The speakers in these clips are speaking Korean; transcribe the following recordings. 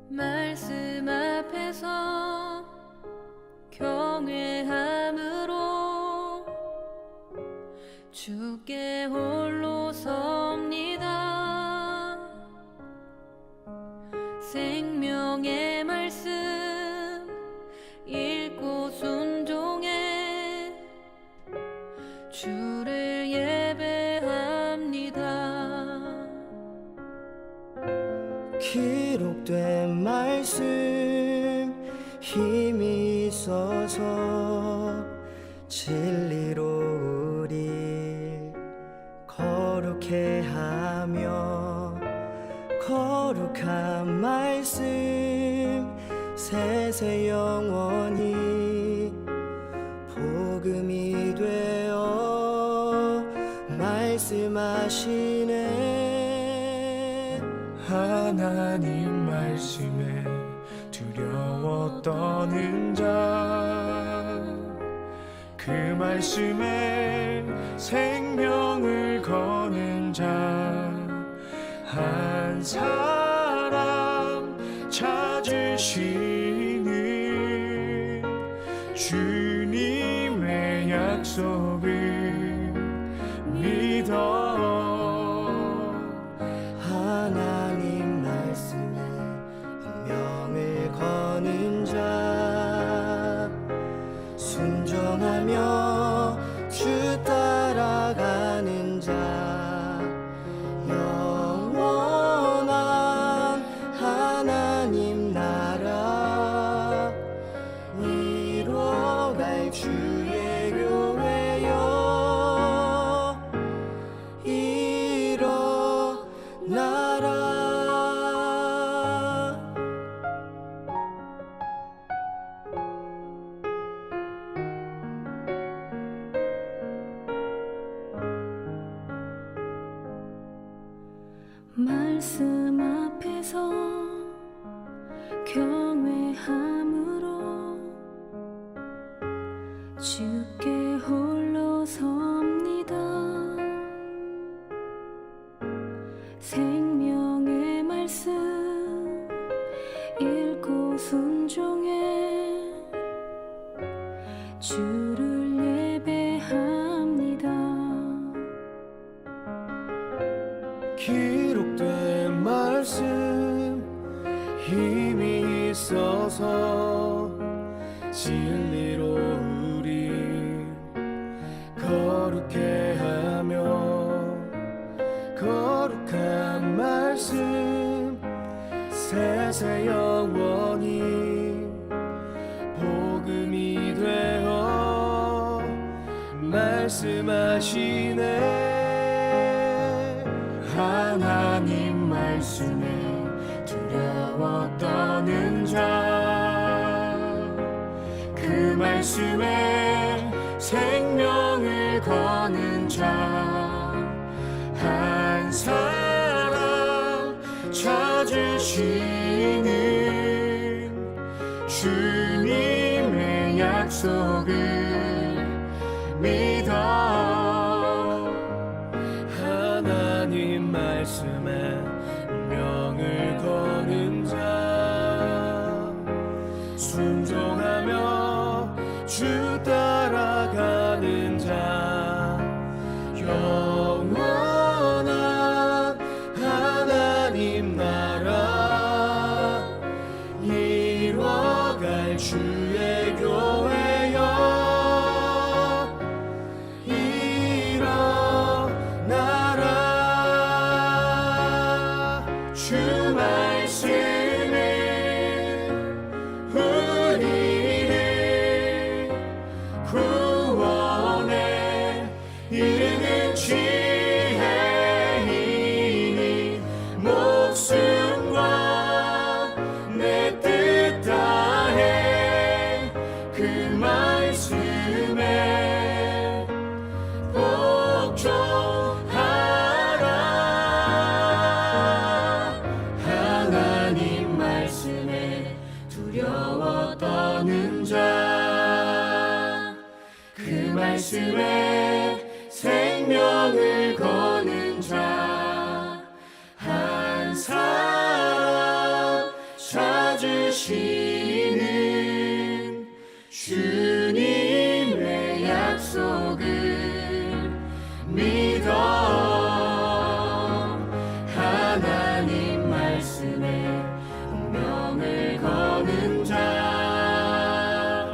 말씀 앞에서 경외함으로 주께 홀로 섭니다. 생명의 말씀 읽고 순종해 주를 예배합니다. 기록된 말씀 힘이 있어서 진리로 우리 거룩해 하며 거룩한 말씀 세세 영원히 복음이 되어 말씀하시네. 하나님 말씀에 두려워 떠는 자, 그 말씀에 생명을 거는 자 한 사람 찾으시는 주님의 약속을 믿어. 하나님 말씀에 운명을 거는 자 순종하며 주 따라가는 자 영원한 하나님 나라 이뤄갈 주의 교회여 일어나라. 말씀 앞에서 경외함으로 주께 홀로 섭니다. 생명의 말씀 읽고 순종해 주를 예배합니다. 기록된 말씀 힘이 있어서 진리로 우리 거룩해 하며 거룩한 말씀 세세 영원히 복음이 되어 말씀하시네. 하나님 말씀에 두려워 떠는 자, 그 말씀에 생명을 거는 자 한 사람 찾으시는 주님의 약속을 믿어. 하나님 말씀에 명을 거는 자 순종하며 주 따라가는 자 영원한 하나님 나라 이뤄갈 주의 교회여 일어나라. 주 말씀은 우리를 구원에 이르는 지혜이니 목숨과 내 뜻 다해 그 말씀에 복종하라. 하나님 말씀에 말씀에 생명을 거는 자 한 사람 찾으시는 주님의 약속을 믿어 하나님 말씀에 운명을 거는 자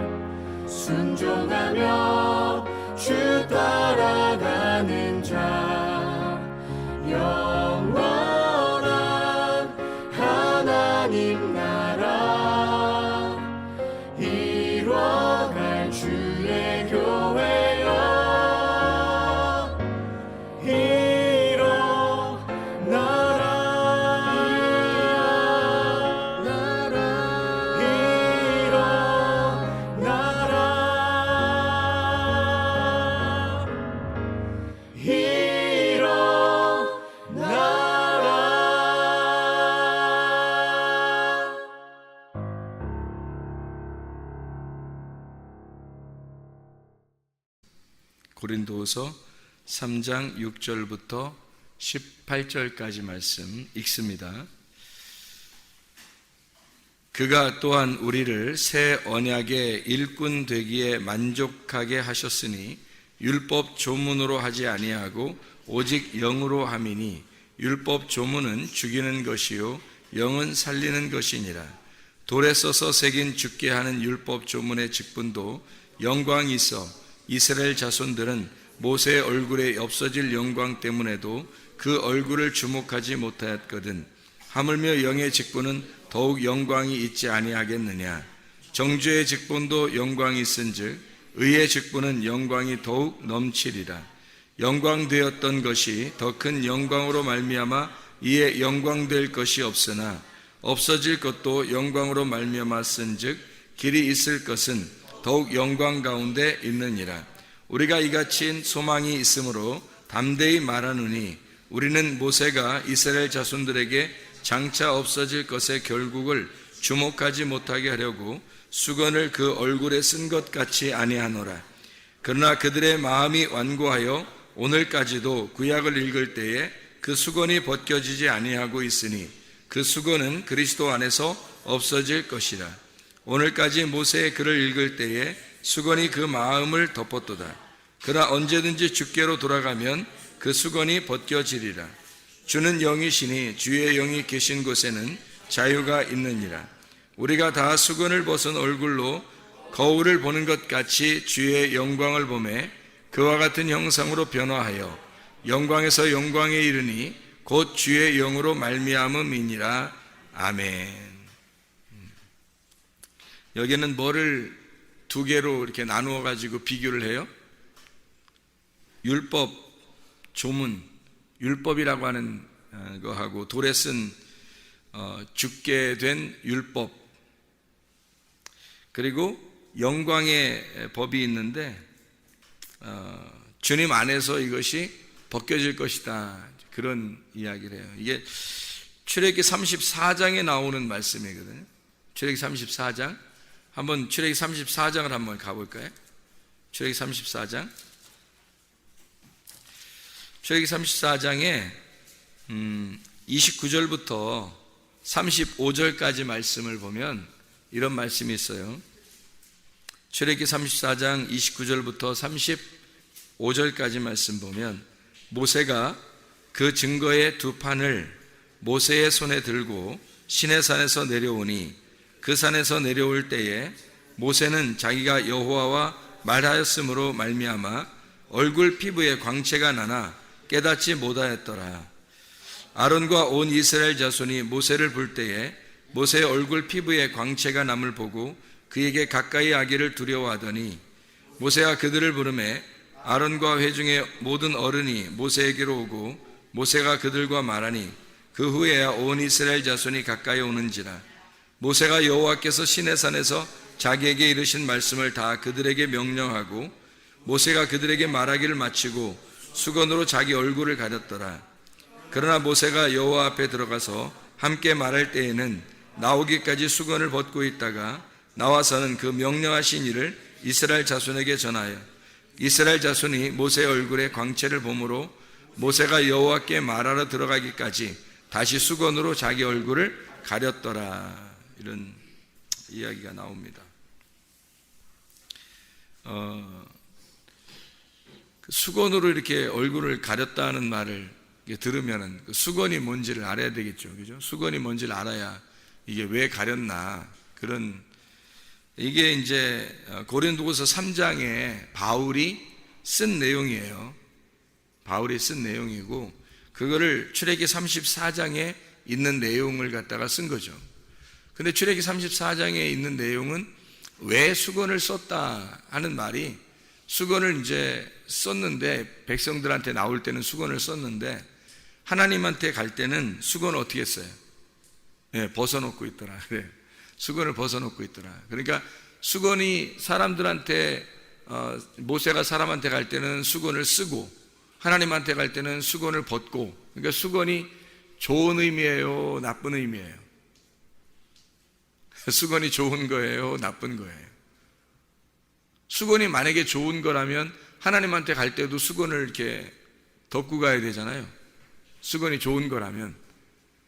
순종하며 주 따라가는 자 영원한 하나님 나라 이뤄갈 주의 교회여 고린도후서 3장 6절부터 18절까지 말씀 읽습니다. 그가 또한 우리를 새 언약의 일꾼 되기에 만족하게 하셨으니 율법 조문으로 하지 아니하고 오직 영으로 함이니 율법 조문은 죽이는 것이요 영은 살리는 것이니라. 돌에 써서 새긴 죽게 하는 율법 조문의 직분도 영광이 있어 이스라엘 자손들은 모세의 얼굴에 없어질 영광 때문에도 그 얼굴을 주목하지 못하였거든. 하물며 영의 직분은 더욱 영광이 있지 아니하겠느냐. 정죄의 직분도 영광이 있은즉 의의 직분은 영광이 더욱 넘치리라. 영광되었던 것이 더 큰 영광으로 말미암아 이에 영광될 것이 없으나 없어질 것도 영광으로 말미암아 쓴즉 길이 있을 것은 더욱 영광 가운데 있느니라. 우리가 이같이 소망이 있으므로 담대히 말하노니 우리는 모세가 이스라엘 자손들에게 장차 없어질 것의 결국을 주목하지 못하게 하려고 수건을 그 얼굴에 쓴 것 같이 아니하노라. 그러나 그들의 마음이 완고하여 오늘까지도 구약을 읽을 때에 그 수건이 벗겨지지 아니하고 있으니 그 수건은 그리스도 안에서 없어질 것이라. 오늘까지 모세의 글을 읽을 때에 수건이 그 마음을 덮었도다. 그러나 언제든지 주께로 돌아가면 그 수건이 벗겨지리라. 주는 영이시니 주의 영이 계신 곳에는 자유가 있느니라. 우리가 다 수건을 벗은 얼굴로 거울을 보는 것 같이 주의 영광을 보매 그와 같은 형상으로 변화하여 영광에서 영광에 이르니 곧 주의 영으로 말미암음이니라. 아멘. 여기는 뭐를 두 개로 이렇게 나누어 가지고 비교를 해요? 율법, 조문, 율법이라고 하는 거하고 돌에 쓴 죽게 된 율법, 그리고 영광의 법이 있는데 주님 안에서 이것이 벗겨질 것이다, 그런 이야기를 해요. 이게 출애굽기 34장에 나오는 말씀이거든요. 출애굽기 34장, 한번 출애굽기 34장을 한번 가볼까요? 출애굽기 34장. 출애굽기 34장에 29절부터 35절까지 말씀을 보면 이런 말씀이 있어요. 출애굽기 34장 29절부터 35절까지 말씀 보면 모세가 그 증거의 두 판을 모세의 손에 들고 시내산에서 내려오니 그 산에서 내려올 때에 모세는 자기가 여호와와 말하였으므로 말미암아 얼굴 피부에 광채가 나나 깨닫지 못하였더라. 아론과 온 이스라엘 자손이 모세를 볼 때에 모세의 얼굴 피부에 광채가 남을 보고 그에게 가까이 하기를 두려워하더니 모세가 그들을 부르매 아론과 회중의 모든 어른이 모세에게로 오고 모세가 그들과 말하니 그 후에야 온 이스라엘 자손이 가까이 오는지라. 모세가 여호와께서 시내산에서 자기에게 이르신 말씀을 다 그들에게 명령하고 모세가 그들에게 말하기를 마치고 수건으로 자기 얼굴을 가렸더라. 그러나 모세가 여호와 앞에 들어가서 함께 말할 때에는 나오기까지 수건을 벗고 있다가 나와서는 그 명령하신 일을 이스라엘 자손에게 전하여 이스라엘 자손이 모세의 얼굴에 광채를 보므로 모세가 여호와께 말하러 들어가기까지 다시 수건으로 자기 얼굴을 가렸더라. 이런 이야기가 나옵니다. 수건으로 이렇게 얼굴을 가렸다는 말을 들으면은 그 수건이 뭔지를 알아야 되겠죠, 그죠? 수건이 뭔지를 알아야 이게 왜 가렸나, 그런, 이게 이제 고린도후서 3장에 바울이 쓴 내용이에요. 바울이 쓴 내용이고, 그거를 출애기 34장에 있는 내용을 갖다가 쓴 거죠. 근데 출애기 34장에 있는 내용은 왜 수건을 썼다 하는 말이, 수건을 이제 썼는데, 백성들한테 나올 때는 수건을 썼는데, 하나님한테 갈 때는 수건을 어떻게 했어요? 네, 벗어놓고 있더라. 그래. 수건을 벗어놓고 있더라. 그러니까 수건이 사람들한테, 모세가 사람한테 갈 때는 수건을 쓰고, 하나님한테 갈 때는 수건을 벗고, 그러니까 수건이 좋은 의미예요, 나쁜 의미예요? 수건이 좋은 거예요, 나쁜 거예요? 수건이 만약에 좋은 거라면 하나님한테 갈 때도 수건을 이렇게 덮고 가야 되잖아요. 수건이 좋은 거라면.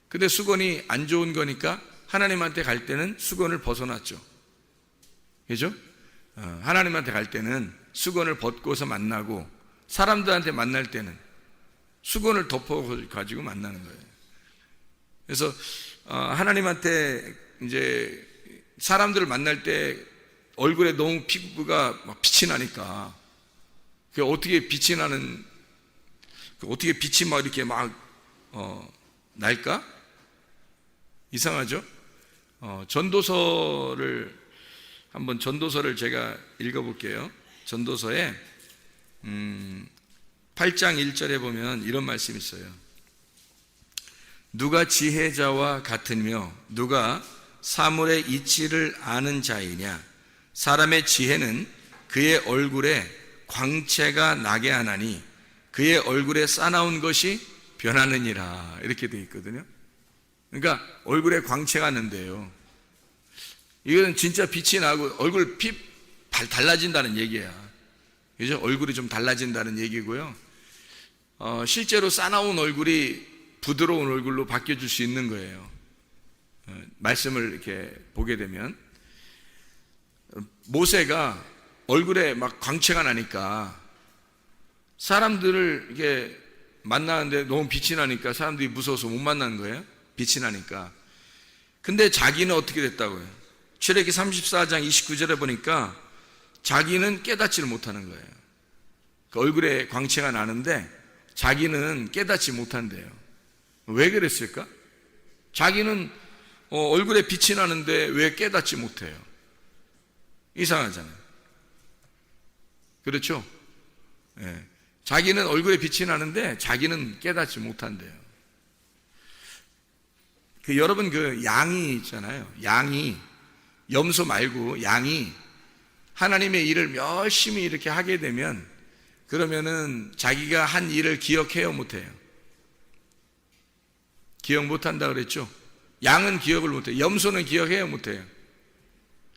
근데 수건이 안 좋은 거니까 하나님한테 갈 때는 수건을 벗어놨죠. 그죠? 하나님한테 갈 때는 수건을 벗고서 만나고, 사람들한테 만날 때는 수건을 덮어가지고 만나는 거예요. 그래서 하나님한테 이제 사람들을 만날 때 얼굴에 너무 피부가 막 빛이 나니까, 그 어떻게 빛이 나는, 어떻게 빛이 막 이렇게 막 날까? 이상하죠? 전도서를 제가 읽어볼게요. 전도서에 8장 1절에 보면 이런 말씀이 있어요. 누가 지혜자와 같으며 누가 사물의 이치를 아는 자이냐? 사람의 지혜는 그의 얼굴에 광채가 나게 하나니 그의 얼굴에 싸나운 것이 변하느니라. 이렇게 되어 있거든요. 그러니까 얼굴에 광채가 나는데요, 이거는 진짜 빛이 나고 얼굴 달라진다는 얘기야. 그죠? 얼굴이 좀 달라진다는 얘기고요. 실제로 싸나운 얼굴이 부드러운 얼굴로 바뀌어질 수 있는 거예요. 말씀을 이렇게 보게 되면, 모세가 얼굴에 막 광채가 나니까 사람들을 이렇게 만나는데 너무 빛이 나니까 사람들이 무서워서 못 만나는 거예요. 빛이 나니까. 근데 자기는 어떻게 됐다고요? 출애기 34장 29절에 보니까 자기는 깨닫지를 못하는 거예요. 그 얼굴에 광채가 나는데 자기는 깨닫지 못한대요. 왜 그랬을까? 자기는 얼굴에 빛이 나는데 왜 깨닫지 못해요? 이상하잖아요. 그렇죠? 네. 자기는 얼굴에 빛이 나는데 자기는 깨닫지 못한대요. 여러분, 양이 있잖아요. 양이, 염소 말고 양이 하나님의 일을 열심히 이렇게 하게 되면, 그러면은 자기가 한 일을 기억해요, 못해요? 기억 못한다 그랬죠? 양은 기억을 못해요. 염소는 기억해요, 못해요?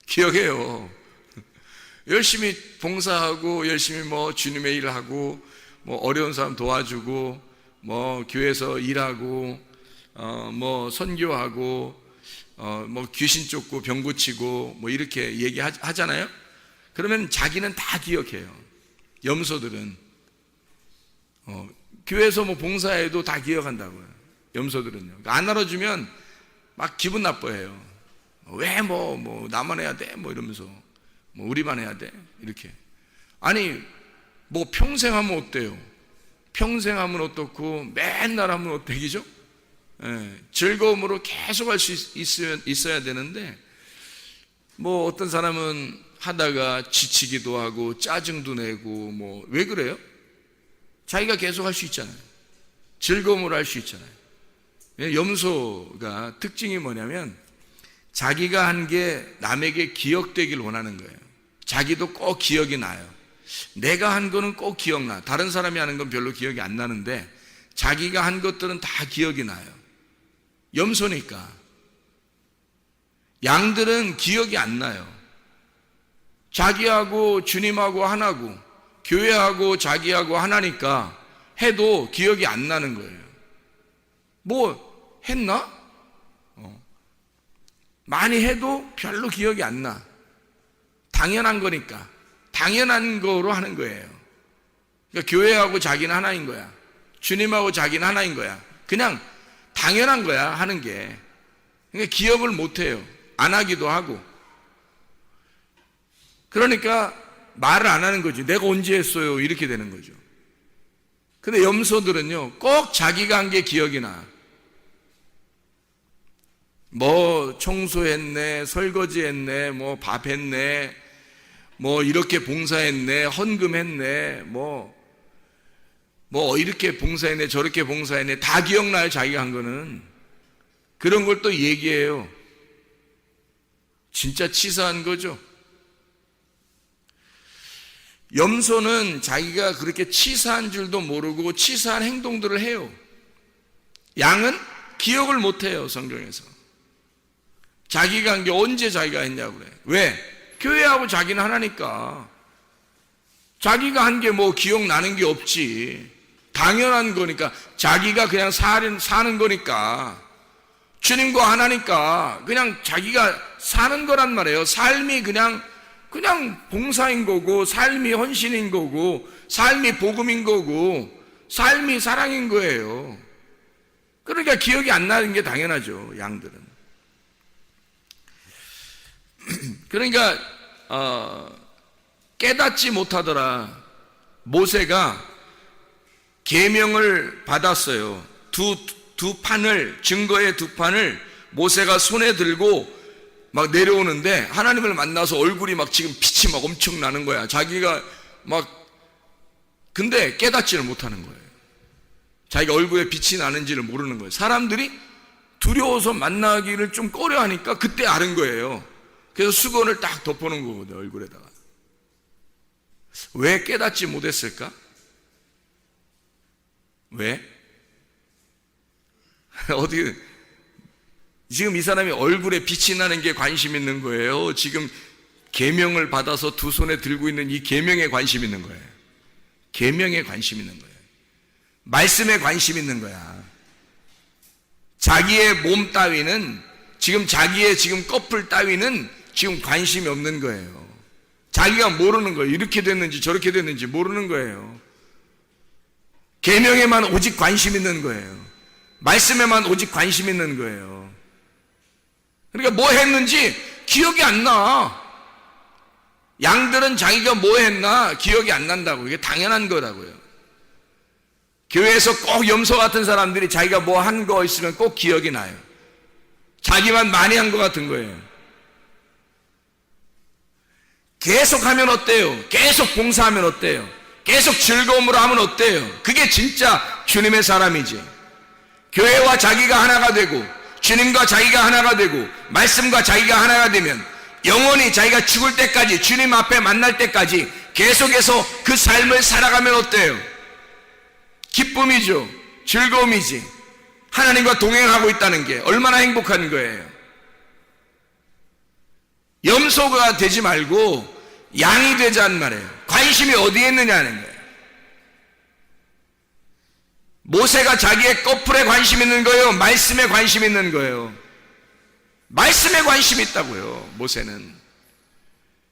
기억해요. 열심히 봉사하고, 열심히 주님의 일을 하고, 어려운 사람 도와주고, 교회에서 일하고, 선교하고, 귀신 쫓고 병 고치고, 이렇게 얘기하잖아요? 그러면 자기는 다 기억해요. 염소들은. 교회에서 봉사해도 다 기억한다고요. 염소들은요. 안 알아주면 막 기분 나빠해요. 왜 나만 해야 돼? 이러면서. 우리만 해야 돼? 이렇게. 아니, 평생 하면 어때요? 평생 하면 어떻고, 맨날 하면 어때기죠? 예, 즐거움으로 계속 할 수 있어야 되는데, 어떤 사람은 하다가 지치기도 하고, 짜증도 내고, 왜 그래요? 자기가 계속 할 수 있잖아요. 즐거움으로 할 수 있잖아요. 염소가 특징이 뭐냐면, 자기가 한 게 남에게 기억되길 원하는 거예요. 자기도 꼭 기억이 나요. 내가 한 거는 꼭 기억나. 다른 사람이 하는 건 별로 기억이 안 나는데 자기가 한 것들은 다 기억이 나요. 염소니까. 양들은 기억이 안 나요. 자기하고 주님하고 하나고 교회하고 자기하고 하나니까 해도 기억이 안 나는 거예요. 뭐 했나? 많이 해도 별로 기억이 안 나. 당연한 거니까. 당연한 거로 하는 거예요. 그러니까 교회하고 자기는 하나인 거야. 주님하고 자기는 하나인 거야. 그냥 당연한 거야, 하는 게. 그러니까 기억을 못 해요. 안 하기도 하고. 그러니까 말을 안 하는 거지. 내가 언제 했어요? 이렇게 되는 거죠. 근데 염소들은요, 꼭 자기가 한 게 기억이 나. 뭐 청소했네, 설거지했네, 뭐 밥했네, 뭐 이렇게 봉사했네, 헌금했네, 뭐 이렇게 봉사했네, 저렇게 봉사했네, 다 기억나요, 자기가 한 거는. 그런 걸 또 얘기해요. 진짜 치사한 거죠. 염소는 자기가 그렇게 치사한 줄도 모르고 치사한 행동들을 해요. 양은 기억을 못 해요, 성경에서. 자기가 한 게 언제 자기가 했냐고 그래. 왜? 교회하고 자기는 하나니까. 자기가 한 게 뭐 기억나는 게 없지. 당연한 거니까. 자기가 그냥 사는 거니까. 주님과 하나니까 그냥 자기가 사는 거란 말이에요. 삶이 그냥 봉사인 거고, 삶이 헌신인 거고, 삶이 복음인 거고, 삶이 사랑인 거예요. 그러니까 기억이 안 나는 게 당연하죠, 양들은. 그러니까 깨닫지 못하더라. 모세가 계명을 받았어요. 두 판을, 증거의 두 판을 모세가 손에 들고 막 내려오는데 하나님을 만나서 얼굴이 막 지금 빛이 막 엄청 나는 거야. 자기가 근데 깨닫지를 못하는 거예요. 자기가 얼굴에 빛이 나는지를 모르는 거예요. 사람들이 두려워서 만나기를 좀 꺼려하니까 그때 아는 거예요. 그래서 수건을 딱 덮어놓은 거거든요, 얼굴에다가. 왜 깨닫지 못했을까? 왜? 어디 지금 이 사람이 얼굴에 빛이 나는 게 관심 있는 거예요? 지금 계명을 받아서 두 손에 들고 있는 이 계명에 관심 있는 거예요. 계명에 관심 있는 거예요. 말씀에 관심 있는 거야. 자기의 몸 따위는 자기의 껍풀 따위는 지금 관심이 없는 거예요. 자기가 모르는 거예요. 이렇게 됐는지 저렇게 됐는지 모르는 거예요. 계명에만 오직 관심 있는 거예요. 말씀에만 오직 관심 있는 거예요. 그러니까 뭐 했는지 기억이 안 나. 양들은 자기가 뭐 했나 기억이 안 난다고. 이게 당연한 거라고요. 교회에서 꼭 염소 같은 사람들이 자기가 뭐 한 거 있으면 꼭 기억이 나요. 자기만 많이 한 것 같은 거예요. 계속 하면 어때요? 계속 봉사하면 어때요? 계속 즐거움으로 하면 어때요? 그게 진짜 주님의 사람이지. 교회와 자기가 하나가 되고, 주님과 자기가 하나가 되고, 말씀과 자기가 하나가 되면 영원히 자기가 죽을 때까지, 주님 앞에 만날 때까지 계속해서 그 삶을 살아가면 어때요? 기쁨이죠. 즐거움이지. 하나님과 동행하고 있다는 게 얼마나 행복한 거예요. 염소가 되지 말고 양이 되자는 말이에요. 관심이 어디에 있느냐는 거예요. 모세가 자기의 꺼풀에 관심 있는 거예요? 말씀에 관심 있는 거예요? 말씀에 관심이 있다고요, 모세는.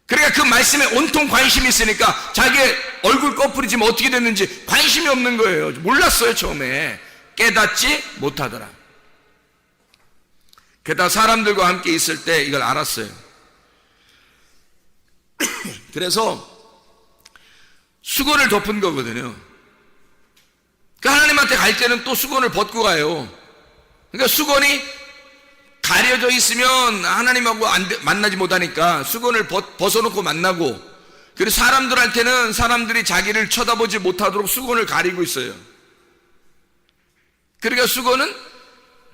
그러니까 그 말씀에 온통 관심이 있으니까 자기의 얼굴 꺼풀이 지금 어떻게 됐는지 관심이 없는 거예요. 몰랐어요, 처음에. 깨닫지 못하더라. 게다가 사람들과 함께 있을 때 이걸 알았어요. 그래서 수건을 덮은 거거든요. 그 하나님한테 갈 때는 또 수건을 벗고 가요. 그러니까 수건이 가려져 있으면 하나님하고 만나지 못하니까 수건을 벗어놓고 만나고, 그리고 사람들한테는 사람들이 자기를 쳐다보지 못하도록 수건을 가리고 있어요. 그러니까 수건은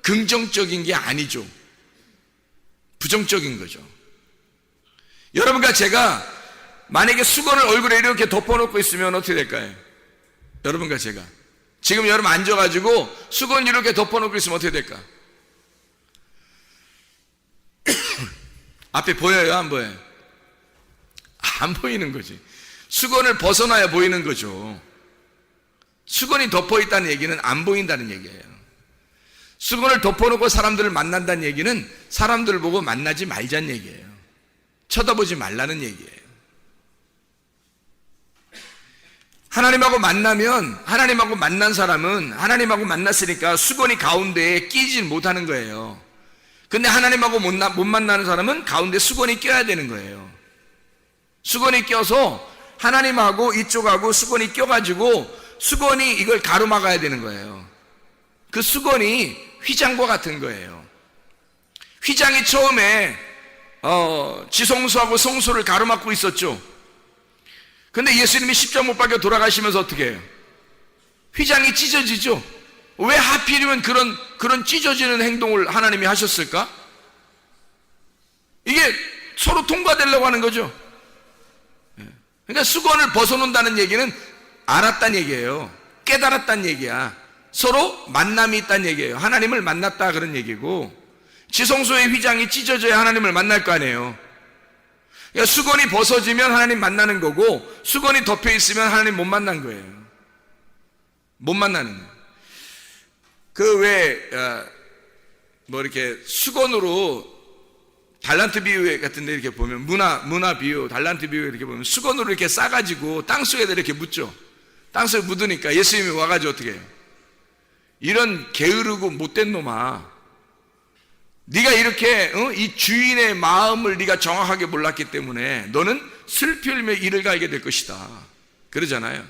긍정적인 게 아니죠. 부정적인 거죠. 여러분과 제가 만약에 수건을 얼굴에 이렇게 덮어놓고 있으면 어떻게 될까요? 여러분과 제가 지금 여러분 앉아가지고 수건 이렇게 덮어놓고 있으면 어떻게 될까? 앞에 보여요? 안 보여요? 안 보이는 거지. 수건을 벗어나야 보이는 거죠. 수건이 덮어 있다는 얘기는 안 보인다는 얘기예요. 수건을 덮어놓고 사람들을 만난다는 얘기는 사람들을 보고 만나지 말자는 얘기예요. 쳐다보지 말라는 얘기예요. 하나님하고 만난 사람은 하나님하고 만났으니까 수건이 가운데에 끼지 못하는 거예요. 근데 하나님하고 못 만나는 사람은 가운데 수건이 껴야 되는 거예요. 수건이 껴서 하나님하고 이쪽하고 수건이 껴가지고 수건이 이걸 가로막아야 되는 거예요. 그 수건이 휘장과 같은 거예요. 휘장이 처음에 지성소하고 성소를 가로막고 있었죠. 근데 예수님이 십자가 못 박혀 돌아가시면서 어떻게 해요? 휘장이 찢어지죠. 왜 하필이면 그런 찢어지는 행동을 하나님이 하셨을까? 이게 서로 통과되려고 하는 거죠. 그러니까 수건을 벗어놓는다는 얘기는 알았다는 얘기예요. 깨달았다는 얘기야. 서로 만남이 있다는 얘기예요. 하나님을 만났다 그런 얘기고, 지성소의 휘장이 찢어져야 하나님을 만날 거 아니에요. 그러니까 수건이 벗어지면 하나님 만나는 거고, 수건이 덮여 있으면 하나님 못 만난 거예요. 못 만나는 거예요. 이렇게 수건으로 달란트 비유 같은 데 이렇게 보면, 문화 비유, 달란트 비유 이렇게 보면 수건으로 이렇게 싸가지고 땅속에다 이렇게 묻죠. 땅속에 묻으니까 예수님이 와가지고 어떻게 해요? 이런 게으르고 못된 놈아, 네가 이렇게 이 주인의 마음을 네가 정확하게 몰랐기 때문에 너는 슬피 흘리며 이를 갈게 될 것이다 그러잖아요.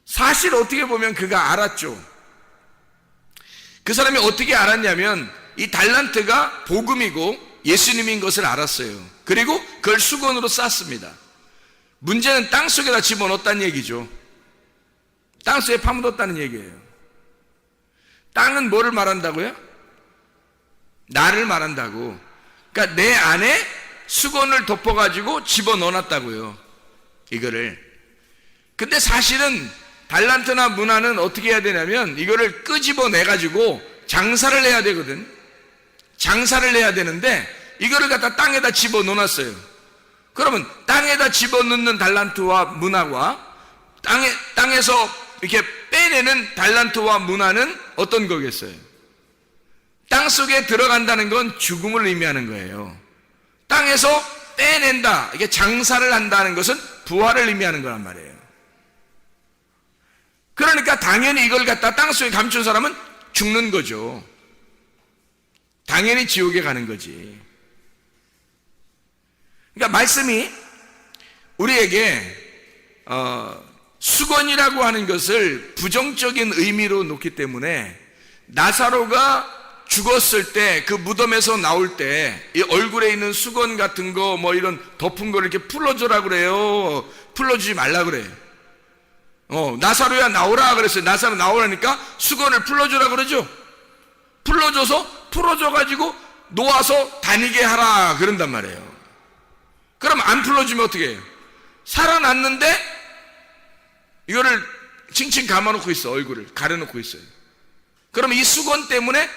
사실 어떻게 보면 그가 알았죠. 그 사람이 어떻게 알았냐면 이 달란트가 복음이고 예수님인 것을 알았어요. 그리고 그걸 수건으로 쌌습니다. 문제는 땅속에다 집어넣었다는 얘기죠. 땅속에 파묻었다는 얘기예요. 땅은 뭐를 말한다고요? 나를 말한다고. 그러니까 내 안에 수건을 덮어가지고 집어넣어놨다고요, 이거를. 근데 사실은 달란트나 문화는 어떻게 해야 되냐면 이거를 끄집어내가지고 장사를 해야 되거든. 장사를 해야 되는데 이거를 갖다 땅에다 집어넣어놨어요. 그러면 땅에다 집어넣는 달란트와 문화와 땅에서 이렇게 빼내는 달란트와 문화는 어떤 거겠어요? 땅 속에 들어간다는 건 죽음을 의미하는 거예요. 땅에서 빼낸다, 이게 장사를 한다는 것은 부활을 의미하는 거란 말이에요. 그러니까 당연히 이걸 갖다 땅 속에 감춘 사람은 죽는 거죠. 당연히 지옥에 가는 거지. 그러니까 말씀이 우리에게 수건이라고 하는 것을 부정적인 의미로 놓기 때문에 나사로가 죽었을 때 그 무덤에서 나올 때 이 얼굴에 있는 수건 같은 거 뭐 이런 덮은 거를 이렇게 풀어줘라 그래요. 풀어주지 말라 그래요. 나사로야 나오라 그랬어요. 나사로 나오라니까 수건을 풀어줘라 그러죠. 풀어줘가지고 놓아서 다니게 하라 그런단 말이에요. 그럼 안 풀어주면 어떻게 해요? 살아났는데 이거를 칭칭 감아놓고 있어. 얼굴을 가려놓고 있어요. 그럼 이 수건 때문에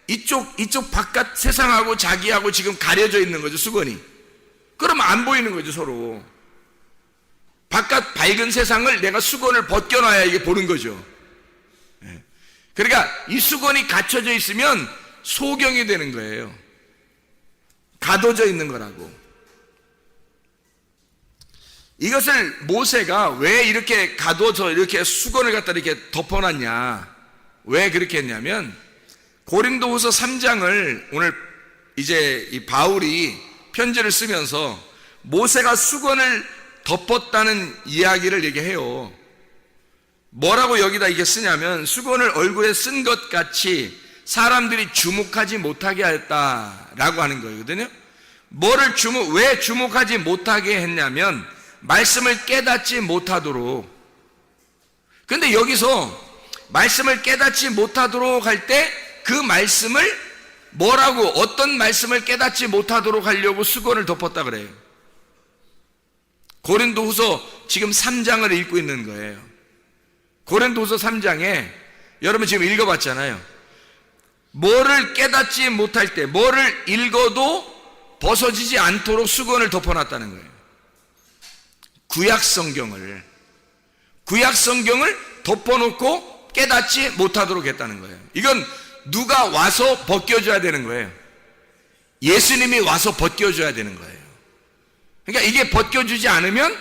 이쪽 바깥 세상하고 자기하고 지금 가려져 있는 거죠, 수건이. 그러면 안 보이는 거죠, 서로. 바깥 밝은 세상을 내가 수건을 벗겨놔야 이게 보는 거죠. 그러니까 이 수건이 갖춰져 있으면 소경이 되는 거예요. 가둬져 있는 거라고. 이것을 모세가 왜 이렇게 가둬져 이렇게 수건을 갖다 이렇게 덮어놨냐, 왜 그렇게 했냐면 고린도후서 3장을 오늘 이제 이 바울이 편지를 쓰면서 모세가 수건을 덮었다는 이야기를 얘기해요. 뭐라고 여기다 이게 쓰냐면 수건을 얼굴에 쓴 것 같이 사람들이 주목하지 못하게 하였다라고 하는 거거든요. 왜 주목하지 못하게 했냐면 말씀을 깨닫지 못하도록. 근데 여기서 말씀을 깨닫지 못하도록 할 때 그 말씀을 뭐라고, 어떤 말씀을 깨닫지 못하도록 하려고 수건을 덮었다 그래요. 고린도후서 지금 3장을 읽고 있는 거예요. 고린도후서 3장에 여러분 지금 읽어봤잖아요. 뭐를 깨닫지 못할 때, 뭐를 읽어도 벗어지지 않도록 수건을 덮어놨다는 거예요. 구약 성경을 덮어놓고 깨닫지 못하도록 했다는 거예요. 이건 누가 와서 벗겨줘야 되는 거예요. 예수님이 와서 벗겨줘야 되는 거예요. 그러니까 이게 벗겨주지 않으면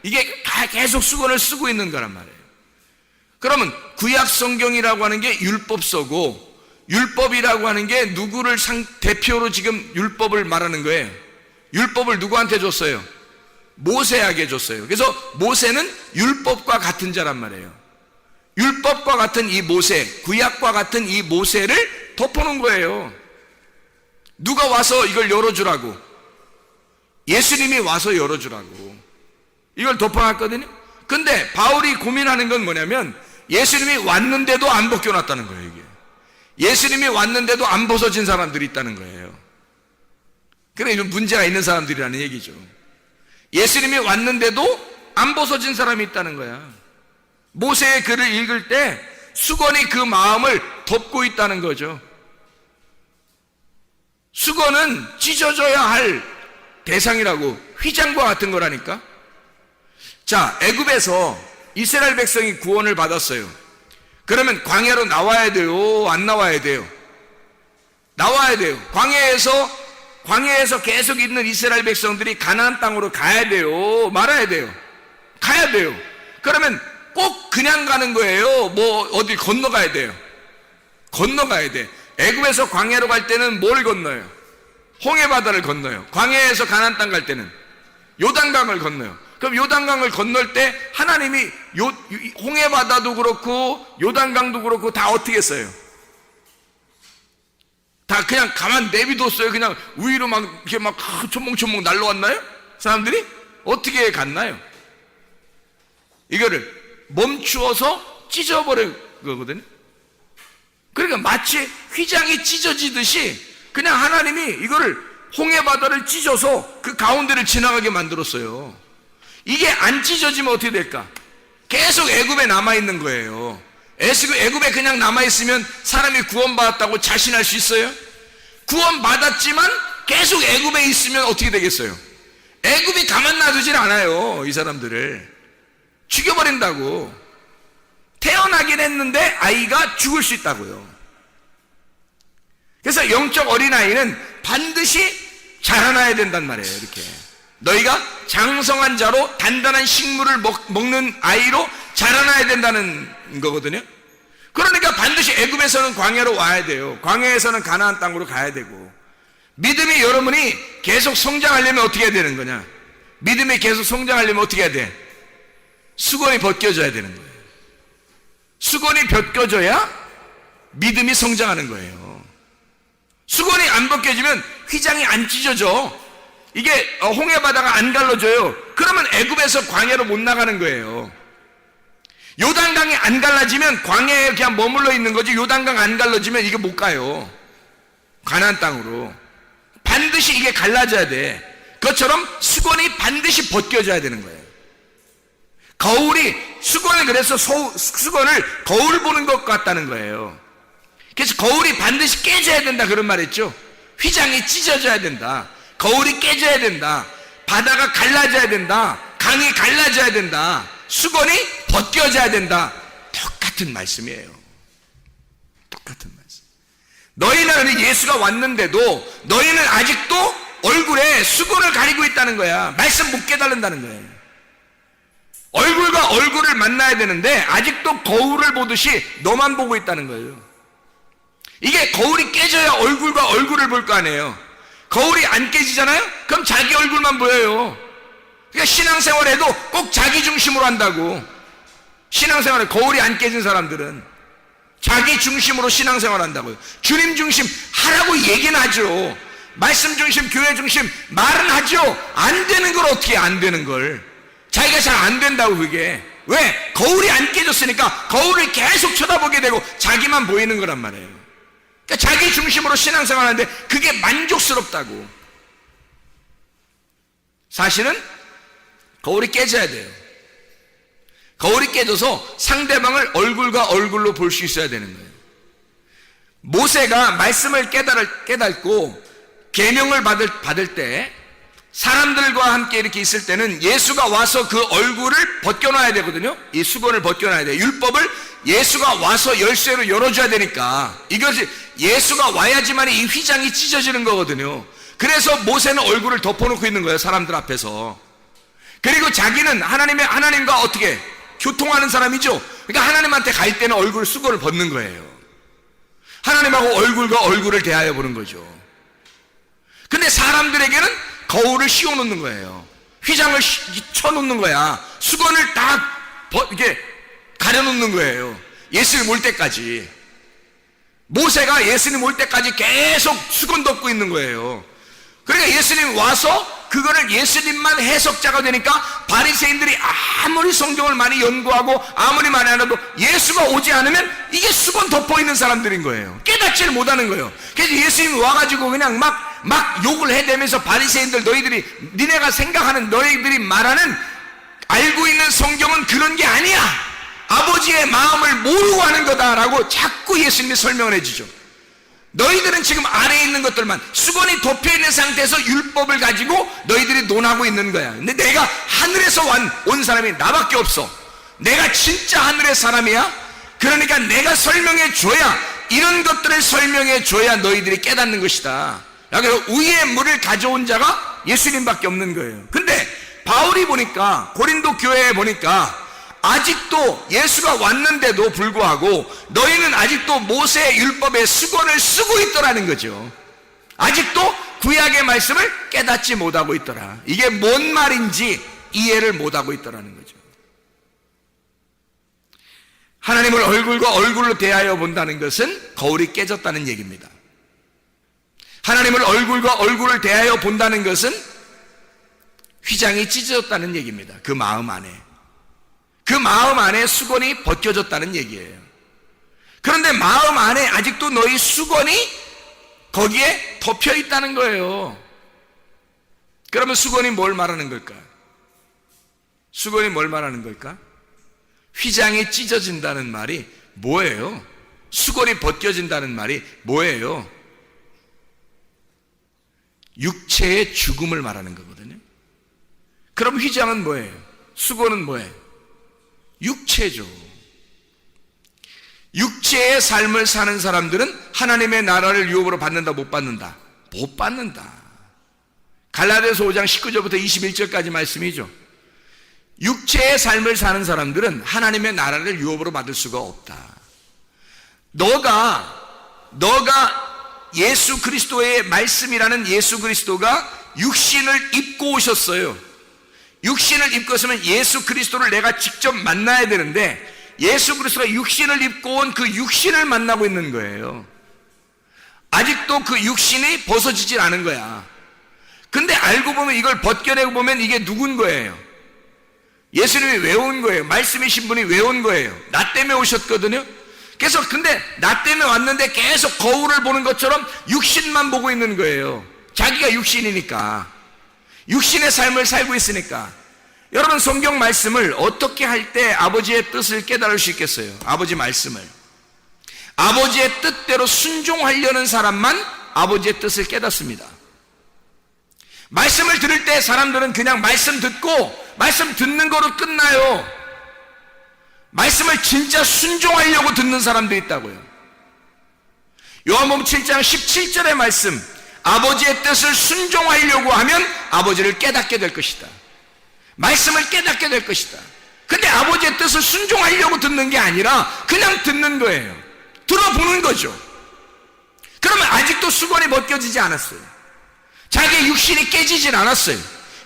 이게 계속 수건을 쓰고 있는 거란 말이에요. 그러면 구약 성경이라고 하는 게 율법서고, 율법이라고 하는 게 누구를 대표로 지금 율법을 말하는 거예요. 율법을 누구한테 줬어요? 모세에게 줬어요. 그래서 모세는 율법과 같은 자란 말이에요. 율법과 같은 이 모세, 구약과 같은 이 모세를 덮어놓은 거예요. 누가 와서 이걸 열어주라고? 예수님이 와서 열어주라고 이걸 덮어놨거든요. 근데 바울이 고민하는 건 뭐냐면 예수님이 왔는데도 안 벗겨놨다는 거예요. 이게 예수님이 왔는데도 안 벗어진 사람들이 있다는 거예요. 그래, 좀 문제가 있는 사람들이라는 얘기죠. 예수님이 왔는데도 안 벗어진 사람이 있다는 거야. 모세의 글을 읽을 때 수건이 그 마음을 덮고 있다는 거죠. 수건은 찢어져야 할 대상이라고, 휘장과 같은 거라니까. 자, 애굽에서 이스라엘 백성이 구원을 받았어요. 그러면 광야로 나와야 돼요? 안 나와야 돼요? 나와야 돼요. 광야에서 계속 있는 이스라엘 백성들이 가나안 땅으로 가야 돼요? 말아야 돼요? 가야 돼요. 그러면 꼭 그냥 가는 거예요? 뭐 어디 건너가야 돼요? 건너가야 돼. 애굽에서 광야로 갈 때는 뭘 건너요? 홍해바다를 건너요. 광야에서 가나안 땅 갈 때는 요단강을 건너요. 그럼 요단강을 건널 때 하나님이 홍해바다도 그렇고 요단강도 그렇고 다 어떻게 했어요? 다 그냥 가만 내비뒀어요? 그냥 위로 막 이렇게 막 초몽초몽 날라왔나요? 사람들이? 어떻게 갔나요? 이거를 멈추어서 찢어버린 거거든요. 그러니까 마치 휘장이 찢어지듯이 그냥 하나님이 이거를 홍해바다를 찢어서 그 가운데를 지나가게 만들었어요. 이게 안 찢어지면 어떻게 될까? 계속 애굽에 남아있는 거예요. 애굽에 그냥 남아있으면 사람이 구원받았다고 자신할 수 있어요? 구원받았지만 계속 애굽에 있으면 어떻게 되겠어요? 애굽이 가만 놔두질 않아요. 이 사람들을 죽여버린다고. 태어나긴 했는데 아이가 죽을 수 있다고요. 그래서 영적 어린아이는 반드시 자라나야 된단 말이에요. 이렇게 너희가 장성한 자로 단단한 식물을 먹는 아이로 자라나야 된다는 거거든요. 그러니까 반드시 애굽에서는 광야로 와야 돼요. 광야에서는 가나안 땅으로 가야 되고, 믿음이 여러분이 계속 성장하려면 어떻게 해야 되는 거냐? 믿음이 계속 성장하려면 어떻게 해야 돼? 수건이 벗겨져야 되는 거예요. 수건이 벗겨져야 믿음이 성장하는 거예요. 수건이 안 벗겨지면 휘장이 안 찢어져. 이게 홍해바다가 안 갈라져요. 그러면 애굽에서 광야로 못 나가는 거예요. 요단강이 안 갈라지면 광야에 그냥 머물러 있는 거지, 요단강 안 갈라지면 이게 못 가요. 가나안 땅으로. 반드시 이게 갈라져야 돼. 그것처럼 수건이 반드시 벗겨져야 되는 거예요. 수건을 그래서 수건을 거울 보는 것 같다는 거예요. 그래서 거울이 반드시 깨져야 된다 그런 말 했죠. 휘장이 찢어져야 된다. 거울이 깨져야 된다. 바다가 갈라져야 된다. 강이 갈라져야 된다. 수건이 벗겨져야 된다. 똑같은 말씀이에요. 똑같은 말씀. 너희는 예수가 왔는데도 너희는 아직도 얼굴에 수건을 가리고 있다는 거야. 말씀 못 깨달은다는 거예요. 얼굴과 얼굴을 만나야 되는데 아직도 거울을 보듯이 너만 보고 있다는 거예요. 이게 거울이 깨져야 얼굴과 얼굴을 볼 거 아니에요. 거울이 안 깨지잖아요? 그럼 자기 얼굴만 보여요. 그러니까 신앙생활에도 꼭 자기 중심으로 한다고. 신앙생활에 거울이 안 깨진 사람들은 자기 중심으로 신앙생활 한다고요. 주님 중심 하라고 얘기는 하죠. 말씀 중심, 교회 중심 말은 하죠. 안 되는 걸 어떻게 안 되는 걸. 자기가 잘 안 된다고. 그게 왜? 거울이 안 깨졌으니까 거울을 계속 쳐다보게 되고 자기만 보이는 거란 말이에요. 그러니까 자기 중심으로 신앙생활 하는데 그게 만족스럽다고. 사실은 거울이 깨져야 돼요. 거울이 깨져서 상대방을 얼굴과 얼굴로 볼 수 있어야 되는 거예요. 모세가 말씀을 깨닫고 계명을 받을 때 사람들과 함께 이렇게 있을 때는 예수가 와서 그 얼굴을 벗겨놔야 되거든요. 이 수건을 벗겨놔야 돼요. 율법을 예수가 와서 열쇠로 열어줘야 되니까, 이것이 예수가 와야지만 이 휘장이 찢어지는 거거든요. 그래서 모세는 얼굴을 덮어놓고 있는 거예요, 사람들 앞에서. 그리고 자기는 하나님과 어떻게 교통하는 사람이죠. 그러니까 하나님한테 갈 때는 얼굴 수건을 벗는 거예요. 하나님하고 얼굴과 얼굴을 대하여 보는 거죠. 근데 사람들에게는 거울을 씌워놓는 거예요. 휘장을 쳐놓는 거야. 수건을 딱 이렇게 가려놓는 거예요. 예수님 올 때까지. 모세가 예수님 올 때까지 계속 수건 덮고 있는 거예요. 그러니까 예수님 와서 그거를 예수님만 해석자가 되니까 바리새인들이 아무리 성경을 많이 연구하고 아무리 많이 하나도 예수가 오지 않으면 이게 수건 덮어 있는 사람들인 거예요. 깨닫지를 못하는 거예요. 그래서 예수님이 와가지고 그냥 막 욕을 해대면서 바리새인들, 니네가 생각하는, 너희들이 말하는 알고 있는 성경은 그런 게 아니야. 아버지의 마음을 모르고 하는 거다라고 자꾸 예수님이 설명을 해주죠. 너희들은 지금 아래에 있는 것들만, 수건이 덮여있는 상태에서 율법을 가지고 너희들이 논하고 있는 거야. 근데 내가 하늘에서 온 사람이 나밖에 없어. 내가 진짜 하늘의 사람이야. 그러니까 내가 설명해 줘야, 이런 것들을 설명해 줘야 너희들이 깨닫는 것이다. 그래서 위의 물을 가져온 자가 예수님밖에 없는 거예요. 근데 바울이 보니까, 고린도 교회에 보니까 아직도 예수가 왔는데도 불구하고 너희는 아직도 모세의 율법의 수건을 쓰고 있더라는 거죠. 아직도 구약의 말씀을 깨닫지 못하고 있더라. 이게 뭔 말인지 이해를 못하고 있더라는 거죠. 하나님을 얼굴과 얼굴로 대하여 본다는 것은 거울이 깨졌다는 얘기입니다. 하나님을 얼굴과 얼굴을 대하여 본다는 것은 휘장이 찢어졌다는 얘기입니다. 그 마음 안에. 그 마음 안에 수건이 벗겨졌다는 얘기예요. 그런데 마음 안에 아직도 너희 수건이 거기에 덮여 있다는 거예요. 그러면 수건이 뭘 말하는 걸까? 수건이 뭘 말하는 걸까? 휘장이 찢어진다는 말이 뭐예요? 수건이 벗겨진다는 말이 뭐예요? 육체의 죽음을 말하는 거거든요. 그럼 휘장은 뭐예요? 수건은 뭐예요? 육체죠. 육체의 삶을 사는 사람들은 하나님의 나라를 유업으로 받는다, 못 받는다? 못 받는다. 갈라디아서 5장 19절부터 21절까지 말씀이죠. 육체의 삶을 사는 사람들은 하나님의 나라를 유업으로 받을 수가 없다. 너가 예수 그리스도의 말씀이라는 예수 그리스도가 육신을 입고 오셨어요. 육신을 입고 있으면 예수 그리스도를 내가 직접 만나야 되는데, 예수 그리스도가 육신을 입고 온 그 육신을 만나고 있는 거예요. 아직도 그 육신이 벗어지질 않은 거야. 근데 알고 보면, 이걸 벗겨내고 보면 이게 누군 거예요? 예수님이 왜 온 거예요? 말씀이신 분이 왜 온 거예요? 나 때문에 오셨거든요. 그래서 근데 나 때문에 왔는데 계속 거울을 보는 것처럼 육신만 보고 있는 거예요. 자기가 육신이니까, 육신의 삶을 살고 있으니까. 여러분, 성경 말씀을 어떻게 할 때 아버지의 뜻을 깨달을 수 있겠어요? 아버지 말씀을, 아버지의 뜻대로 순종하려는 사람만 아버지의 뜻을 깨닫습니다. 말씀을 들을 때 사람들은 그냥 말씀 듣고 말씀 듣는 거로 끝나요. 말씀을 진짜 순종하려고 듣는 사람도 있다고요. 요한복음 7장 17절의 말씀, 아버지의 뜻을 순종하려고 하면 아버지를 깨닫게 될 것이다. 말씀을 깨닫게 될 것이다. 근데 아버지의 뜻을 순종하려고 듣는 게 아니라 그냥 듣는 거예요. 들어보는 거죠. 그러면 아직도 수건이 벗겨지지 않았어요. 자기의 육신이 깨지질 않았어요.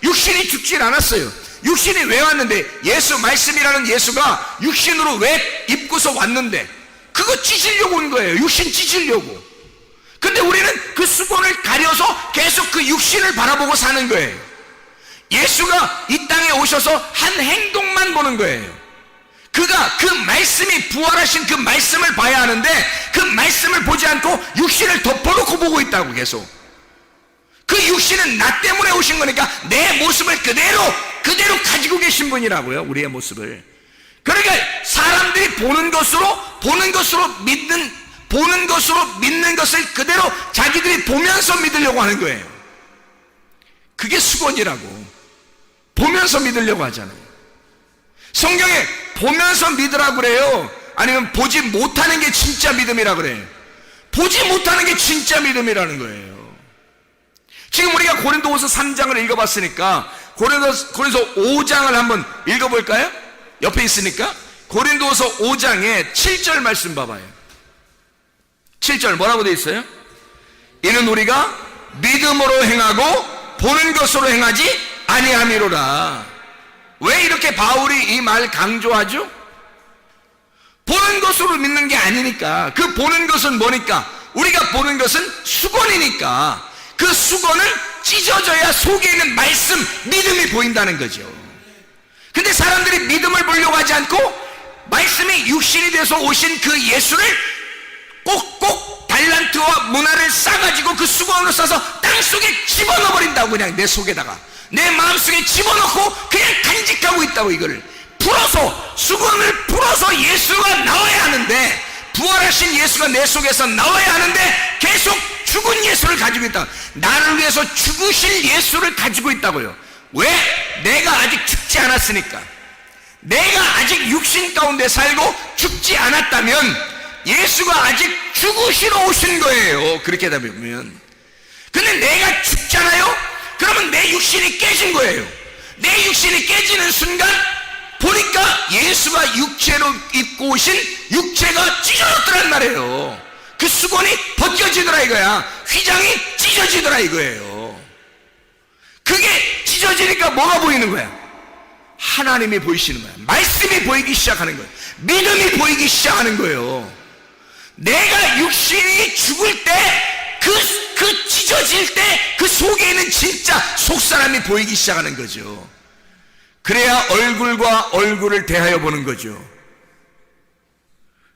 육신이 죽질 않았어요. 육신이 왜 왔는데, 예수 말씀이라는 예수가 육신으로 왜 입고서 왔는데, 그거 찢으려고 온 거예요. 육신 찢으려고. 근데 우리는 그 수건을 가려서 계속 그 육신을 바라보고 사는 거예요. 예수가 이 땅에 오셔서 한 행동만 보는 거예요. 그가 그 말씀이 부활하신 그 말씀을 봐야 하는데, 그 말씀을 보지 않고 육신을 덮어놓고 보고 있다고. 계속 그 육신은 나 때문에 오신 거니까 내 모습을 그대로 가지고 계신 분이라고요. 우리의 모습을. 그러니까 사람들이 보는 것으로 믿는 것을 그대로 자기들이 보면서 믿으려고 하는 거예요. 그게 수건이라고. 보면서 믿으려고 하잖아요. 성경에 보면서 믿으라고 그래요? 아니면 보지 못하는 게 진짜 믿음이라고 그래요? 보지 못하는 게 진짜 믿음이라는 거예요. 지금 우리가 고린도후서 3장을 읽어봤으니까 고린도서 5장을 한번 읽어볼까요? 옆에 있으니까. 고린도서 5장에 7절 말씀 봐봐요. 7절 뭐라고 되어 있어요? 이는 우리가 믿음으로 행하고 보는 것으로 행하지 아니함이로라. 왜 이렇게 바울이 이 말 강조하죠? 보는 것으로 믿는 게 아니니까. 그 보는 것은 뭐니까? 우리가 보는 것은 수건이니까 그 수건을 찢어져야 속에 있는 말씀, 믿음이 보인다는 거죠. 근데 사람들이 믿음을 보려고 하지 않고 말씀이 육신이 돼서 오신 그 예수를 꼭꼭 달란트와 문화를 싸가지고 그 수건으로 싸서 땅속에 집어넣어버린다고. 그냥 내 속에다가 내 마음속에 집어넣고 그냥 간직하고 있다고. 이거를 풀어서, 수건을 풀어서 예수가 나와야 하는데, 부활하신 예수가 내 속에서 나와야 하는데 계속 죽은 예수를 가지고 있다. 나를 위해서 죽으실 예수를 가지고 있다고요. 왜? 내가 아직 죽지 않았으니까. 내가 아직 육신 가운데 살고 죽지 않았다면 예수가 아직 죽으시러 오신 거예요. 그렇게 하다 보면. 근데 내가 죽잖아요? 그러면 내 육신이 깨진 거예요. 내 육신이 깨지는 순간 보니까 예수가 육체로 입고 오신 육체가 찢어졌더란 말이에요. 그 수건이 벗겨지더라 이거야. 휘장이 찢어지더라 이거예요. 그게 찢어지니까 뭐가 보이는 거야? 하나님이 보이시는 거야. 말씀이 보이기 시작하는 거예요. 믿음이 보이기 시작하는 거예요. 내가 육신이 죽을 때 그 찢어질 때 그 속에 있는 진짜 속사람이 보이기 시작하는 거죠. 그래야 얼굴과 얼굴을 대하여 보는 거죠.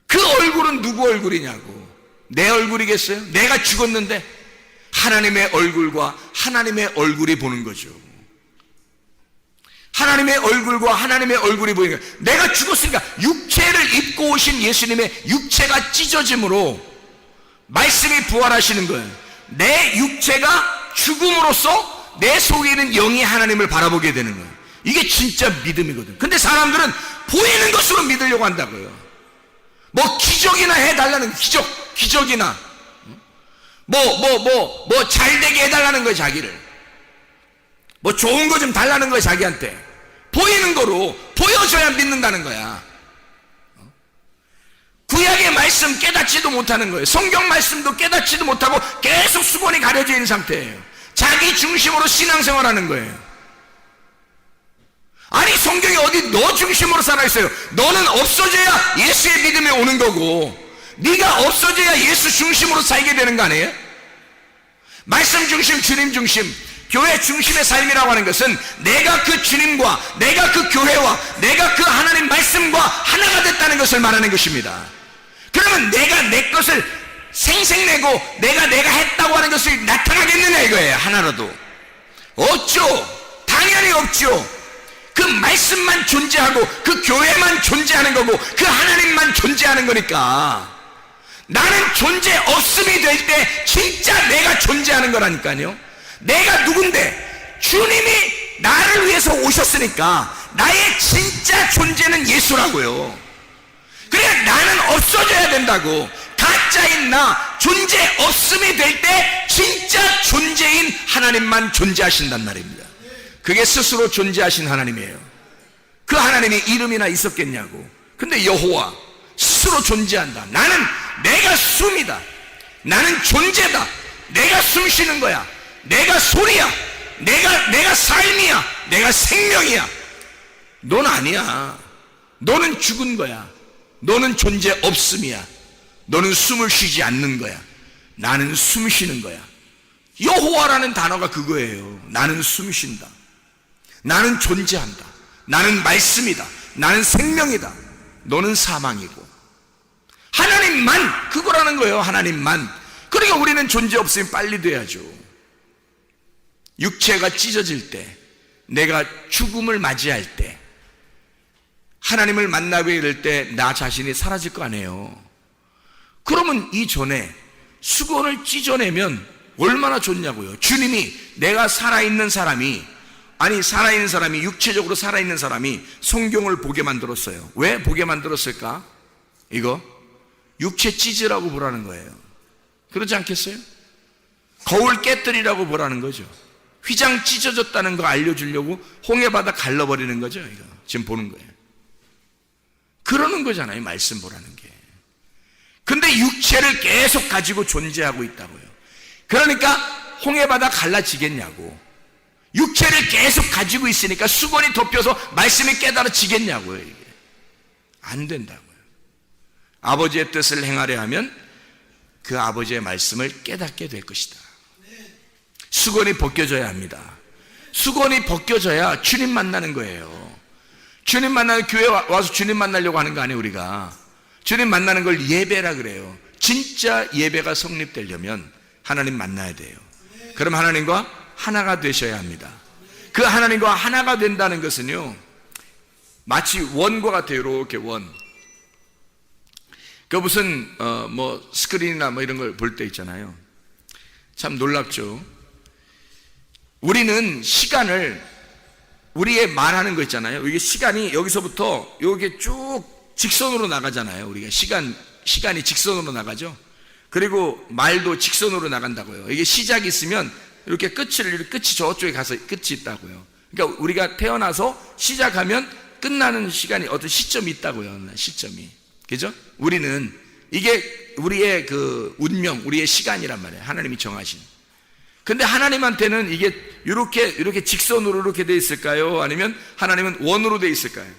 그 얼굴은 누구 얼굴이냐고. 내 얼굴이겠어요? 내가 죽었는데 하나님의 얼굴과 하나님의 얼굴이 보는 거죠. 하나님의 얼굴과 하나님의 얼굴이 보이는 거예요. 내가 죽었으니까 육체를 입고 오신 예수님의 육체가 찢어짐으로 말씀이 부활하시는 거예요. 내 육체가 죽음으로써 내 속에 있는 영이 하나님을 바라보게 되는 거예요. 이게 진짜 믿음이거든. 근데 사람들은 보이는 것으로 믿으려고 한다고요. 뭐 기적이나 해달라는 기적이나 뭐 잘되게 해달라는 거예요. 자기를 뭐 좋은 거 좀 달라는 거예요. 자기한테 보이는 거로 보여줘야 믿는다는 거야. 구약의 말씀 깨닫지도 못하는 거예요. 성경 말씀도 깨닫지도 못하고 계속 수건이 가려져 있는 상태예요. 자기 중심으로 신앙생활하는 거예요. 아니 성경이 어디 너 중심으로 살아있어요. 너는 없어져야 예수의 믿음이 오는 거고 네가 없어져야 예수 중심으로 살게 되는 거 아니에요? 말씀 중심, 주님 중심, 교회 중심의 삶이라고 하는 것은 내가 그 주님과 내가 그 교회와 내가 그 하나님 말씀과 하나가 됐다는 것을 말하는 것입니다. 그러면 내가 내 것을 생색내고 내가 했다고 하는 것이 나타나겠느냐 이거예요. 하나라도 없죠. 당연히 없죠. 그 말씀만 존재하고 그 교회만 존재하는 거고 그 하나님만 존재하는 거니까. 나는 존재 없음이 될 때 진짜 내가 존재하는 거라니까요. 내가 누군데 주님이 나를 위해서 오셨으니까 나의 진짜 존재는 예수라고요. 그래 나는 없어져야 된다고. 가짜인 나 존재 없음이 될 때 진짜 존재인 하나님만 존재하신단 말입니다. 그게 스스로 존재하신 하나님이에요. 그 하나님이 이름이나 있었겠냐고. 근데 여호와 스스로 존재한다. 나는 내가 숨이다. 나는 존재다. 내가 숨 쉬는 거야. 내가 소리야. 내가 삶이야. 내가 생명이야. 넌 아니야. 너는 죽은 거야. 너는 존재 없음이야. 너는 숨을 쉬지 않는 거야. 나는 숨 쉬는 거야. 여호와라는 단어가 그거예요. 나는 숨 쉰다. 나는 존재한다. 나는 말씀이다. 나는 생명이다. 너는 사망이고. 하나님만 그거라는 거예요. 하나님만. 그러니까 우리는 존재 없으면 빨리 돼야죠. 육체가 찢어질 때, 내가 죽음을 맞이할 때, 하나님을 만나게 될 때 나 자신이 사라질 거 아니에요. 그러면 이전에 수건을 찢어내면 얼마나 좋냐고요. 주님이 내가 살아있는 사람이, 아니 살아있는 사람이, 육체적으로 살아있는 사람이 성경을 보게 만들었어요. 왜 보게 만들었을까? 이거 육체 찢으라고 보라는 거예요. 그렇지 않겠어요? 거울 깨뜨리라고 보라는 거죠. 휘장 찢어졌다는 거 알려주려고 홍해바다 갈라버리는 거죠. 이거 지금 보는 거예요. 그러는 거잖아요, 말씀 보라는 게. 근데 육체를 계속 가지고 존재하고 있다고요. 그러니까 홍해바다 갈라지겠냐고. 육체를 계속 가지고 있으니까 수건이 덮여서 말씀이 깨달아지겠냐고요. 이게 안 된다고요. 아버지의 뜻을 행하려 하면 그 아버지의 말씀을 깨닫게 될 것이다. 수건이 벗겨져야 합니다. 수건이 벗겨져야 주님 만나는 거예요. 주님 만나는, 교회 와서 주님 만나려고 하는 거 아니에요. 우리가 주님 만나는 걸 예배라 그래요. 진짜 예배가 성립되려면 하나님 만나야 돼요. 그럼 하나님과 하나가 되셔야 합니다. 그 하나님과 하나가 된다는 것은요, 마치 원과 같아요. 이렇게 원. 그 무슨 뭐 스크린이나 뭐 이런 걸 볼 때 있잖아요. 참 놀랍죠. 우리는 시간을, 우리의 말하는 거 있잖아요. 이게 시간이 여기서부터 여기 쭉 직선으로 나가잖아요. 우리가 시간이 직선으로 나가죠. 그리고 말도 직선으로 나간다고요. 이게 시작이 있으면 이렇게 끝이 저쪽에 가서 끝이 있다고요. 그러니까 우리가 태어나서 시작하면 끝나는 시간이 어떤 시점이 있다고요. 시점이. 그죠? 우리는 이게 우리의 그 운명, 우리의 시간이란 말이에요. 하나님이 정하신. 근데 하나님한테는 이게 이렇게 직선으로 이렇게 돼 있을까요? 아니면 하나님은 원으로 돼 있을까요?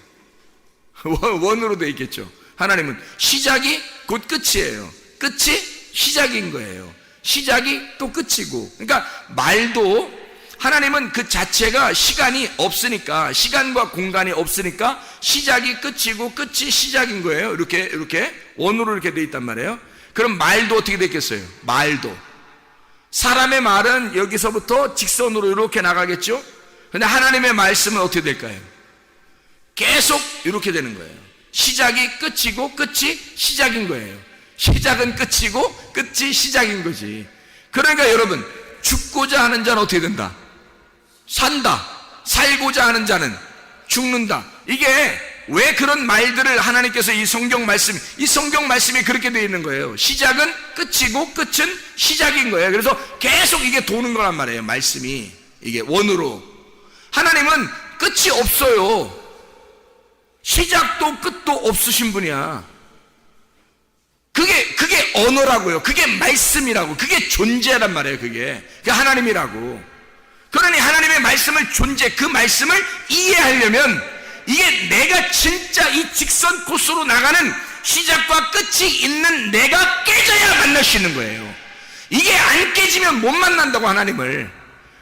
원으로 돼 있겠죠. 하나님은 시작이 곧 끝이에요. 끝이 시작인 거예요. 시작이 또 끝이고. 그러니까 말도 하나님은 그 자체가 시간이 없으니까, 시간과 공간이 없으니까 시작이 끝이고 끝이 시작인 거예요. 이렇게 원으로 이렇게 돼 있단 말이에요. 그럼 말도 어떻게 됐겠어요? 말도 사람의 말은 여기서부터 직선으로 이렇게 나가겠죠. 근데 하나님의 말씀은 어떻게 될까요? 계속 이렇게 되는 거예요. 시작이 끝이고 끝이 시작인 거예요. 시작은 끝이고 끝이 시작인 거지. 그러니까 여러분, 죽고자 하는 자는 어떻게 된다? 산다. 살고자 하는 자는 죽는다. 이게 왜 그런 말들을 하나님께서 이 성경 말씀이 그렇게 되어 있는 거예요. 시작은 끝이고 끝은 시작인 거예요. 그래서 계속 이게 도는 거란 말이에요. 말씀이 이게 원으로. 하나님은 끝이 없어요. 시작도 끝도 없으신 분이야. 그게 언어라고요. 그게 말씀이라고. 그게 존재란 말이에요. 그게 하나님이라고. 그러니 하나님의 말씀을 그 말씀을 이해하려면 이게 내가 진짜 이 직선 코스로 나가는 시작과 끝이 있는 내가 깨져야 만날 수 있는 거예요. 이게 안 깨지면 못 만난다고. 하나님을.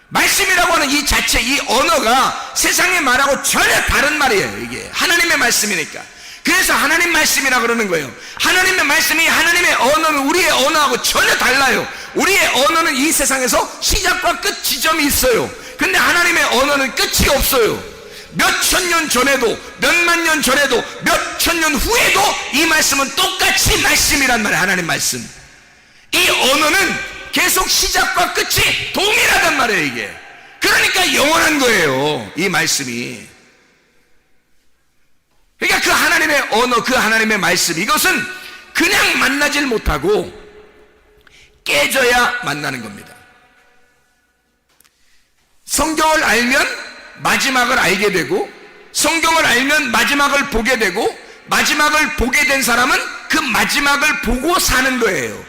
말씀이라고 하는 이 자체, 이 언어가 세상의 말하고 전혀 다른 말이에요. 이게 하나님의 말씀이니까. 그래서 하나님 말씀이라 그러는 거예요. 하나님의 말씀이, 하나님의 언어는 우리의 언어하고 전혀 달라요. 우리의 언어는 이 세상에서 시작과 끝 지점이 있어요. 근데 하나님의 언어는 끝이 없어요. 몇 천 년 전에도, 몇만 년 전에도, 몇 천 년 후에도 이 말씀은 똑같이 말씀이란 말이에요. 하나님 말씀. 이 언어는 계속 시작과 끝이 동일하단 말이에요. 이게 그러니까 영원한 거예요. 이 말씀이. 그러니까 그 하나님의 언어, 그 하나님의 말씀, 이것은 그냥 만나질 못하고 깨져야 만나는 겁니다. 성경을 알면 마지막을 알게 되고, 성경을 알면 마지막을 보게 되고, 마지막을 보게 된 사람은 그 마지막을 보고 사는 거예요.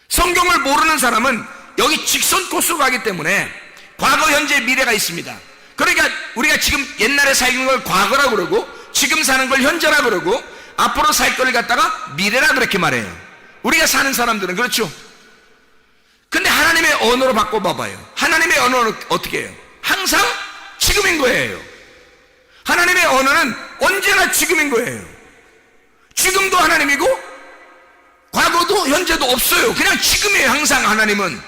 성경을 모르는 사람은 여기 직선 코스로 가기 때문에 과거, 현재, 미래가 있습니다. 그러니까 우리가 지금 옛날에 살는 걸 과거라 그러고, 지금 사는 걸 현재라 그러고, 앞으로 살 걸 갖다가 미래라 그렇게 말해요. 우리가 사는 사람들은. 그렇죠? 근데 하나님의 언어로 바꿔봐봐요. 하나님의 언어는 어떻게 해요? 항상 지금인 거예요. 하나님의 언어는 언제나 지금인 거예요. 지금도 하나님이고 과거도 현재도 없어요. 그냥 지금이에요. 항상 하나님은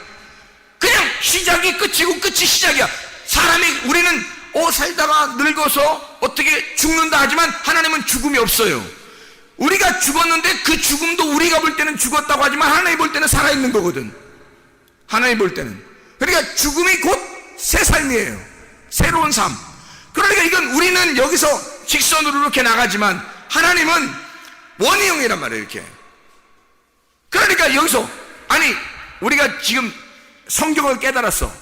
그냥 시작이 끝이고 끝이 시작이야. 우리는 살다가 늙어서 어떻게 죽는다 하지만 하나님은 죽음이 없어요. 우리가 죽었는데 그 죽음도 우리가 볼 때는 죽었다고 하지만 하나님 볼 때는 살아있는 거거든. 하나님 볼 때는. 그러니까 그러니까 죽음이 곧 새 삶이에요. 새로운 삶. 그러니까 이건 우리는 여기서 직선으로 이렇게 나가지만 하나님은 원희형이란 말이에요. 이렇게. 그러니까 여기서 아니 우리가 지금 성경을 깨달았어.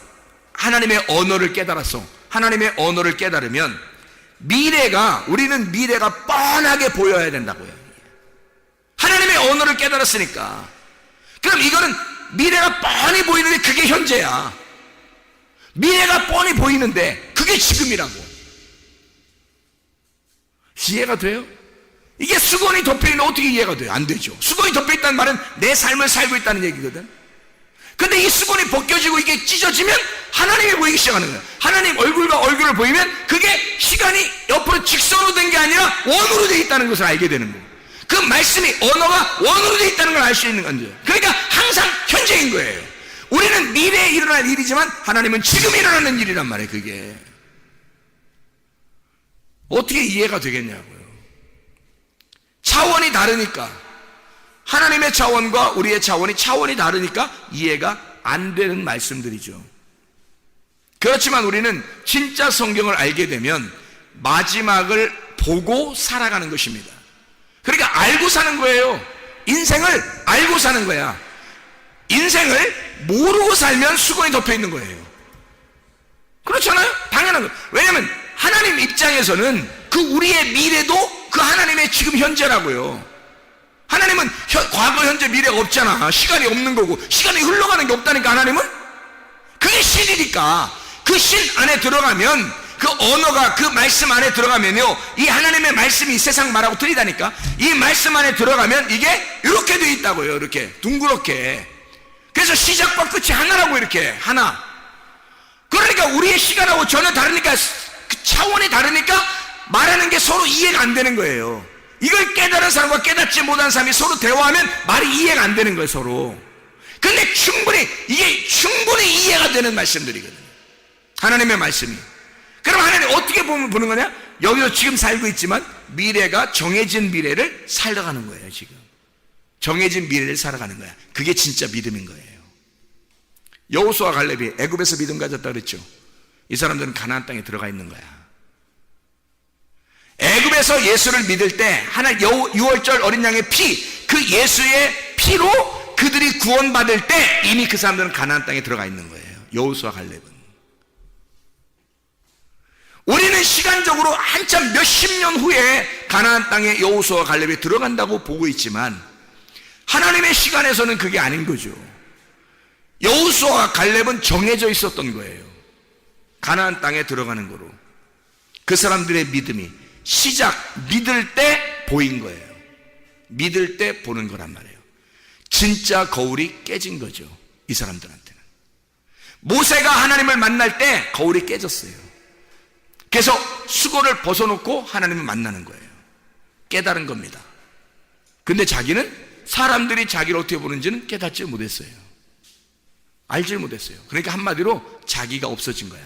하나님의 언어를 깨달았어. 하나님의 언어를 깨달으면 우리는 미래가 뻔하게 보여야 된다고요. 하나님의 언어를 깨달았으니까. 그럼 이거는 미래가 뻔히 보이는데 그게 현재야. 미래가 뻔히 보이는데 그게 지금이라고. 이해가 돼요? 이게 수건이 덮여있는데 어떻게 이해가 돼요? 안 되죠. 수건이 덮여있다는 말은 내 삶을 살고 있다는 얘기거든. 근데 이 수건이 벗겨지고 이게 찢어지면 하나님이 보이기 시작하는 거예요. 하나님 얼굴과 얼굴을 보이면 그게 시간이 옆으로 직선으로 된 게 아니라 원으로 돼 있다는 것을 알게 되는 거예요. 그 말씀이 언어가 원으로 돼 있다는 걸 알 수 있는 건데, 그러니까 항상 현재인 거예요. 우리는 미래에 일어날 일이지만 하나님은 지금 일어나는 일이란 말이에요. 그게 어떻게 이해가 되겠냐고요. 차원이 다르니까, 하나님의 차원과 우리의 차원이 다르니까 이해가 안 되는 말씀들이죠. 그렇지만 우리는 진짜 성경을 알게 되면 마지막을 보고 살아가는 것입니다. 그러니까 알고 사는 거예요. 인생을 알고 사는 거야. 인생을 모르고 살면 수건이 덮여 있는 거예요. 그렇잖아요? 당연한 거예요. 왜냐하면 하나님 입장에서는 그 우리의 미래도 그 하나님의 지금 현재라고요. 하나님은 과거, 현재, 미래가 없잖아. 시간이 없는 거고 시간이 흘러가는 게 없다니까. 하나님은 그게 신이니까 그 신 안에 들어가면, 그 언어가 그 말씀 안에 들어가면요, 이 하나님의 말씀이 세상 말하고 틀리다니까. 이 말씀 안에 들어가면 이게 이렇게 돼 있다고요. 이렇게 둥그렇게. 그래서 시작과 끝이 하나라고. 이렇게 하나. 그러니까 우리의 시간하고 전혀 다르니까, 그 차원이 다르니까 말하는 게 서로 이해가 안 되는 거예요. 이걸 깨달은 사람과 깨닫지 못한 사람이 서로 대화하면 말이 이해가 안 되는 거예요. 서로. 근데 이게 충분히 이해가 되는 말씀들이거든요. 하나님의 말씀이. 그럼 하나님 어떻게 보는 거냐? 여기서 지금 살고 있지만 미래가 정해진 미래를 살아가는 거예요. 지금 정해진 미래를 살아가는 거야. 그게 진짜 믿음인 거예요. 여호수아 갈렙이 애굽에서 믿음 가졌다 그랬죠. 이 사람들은 가나안 땅에 들어가 있는 거야. 애굽에서 예수를 믿을 때 유월절 어린 양의 피, 그 예수의 피로 그들이 구원받을 때 이미 그 사람들은 가나안 땅에 들어가 있는 거예요. 여호수아 갈렙은. 우리는 시간적으로 한참 몇십 년 후에 가나안 땅에 여호수아 갈렙이 들어간다고 보고 있지만 하나님의 시간에서는 그게 아닌 거죠. 여호수아 갈렙은 정해져 있었던 거예요. 가나안 땅에 들어가는 거로. 그 사람들의 믿음이 믿을 때 보인 거예요. 믿을 때 보는 거란 말이에요. 진짜 거울이 깨진 거죠. 이 사람들한테는. 모세가 하나님을 만날 때 거울이 깨졌어요. 그래서 수건을 벗어놓고 하나님을 만나는 거예요. 깨달은 겁니다. 근데 사람들이 자기를 어떻게 보는지는 깨닫지 못했어요. 알지 못했어요. 그러니까 한마디로 자기가 없어진 거야.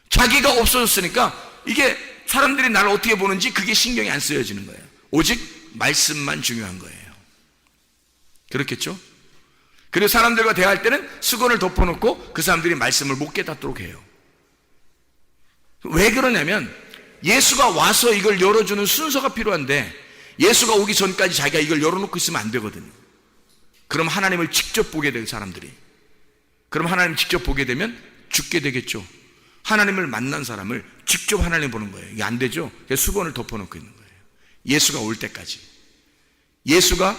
자기가 없어졌으니까 이게 사람들이 나를 어떻게 보는지 그게 신경이 안 쓰여지는 거예요. 오직 말씀만 중요한 거예요. 그렇겠죠? 그리고 사람들과 대화할 때는 수건을 덮어놓고 그 사람들이 말씀을 못 깨닫도록 해요. 왜 그러냐면 예수가 와서 이걸 열어주는 순서가 필요한데 예수가 오기 전까지 자기가 이걸 열어놓고 있으면 안 되거든요. 그럼 하나님을 직접 보게 돼요. 사람들이. 그럼 하나님 직접 보게 되면 죽게 되겠죠. 하나님을 만난 사람을 직접 하나님 보는 거예요. 이게 안 되죠. 그래서 수건을 덮어놓고 있는 거예요. 예수가 올 때까지. 예수가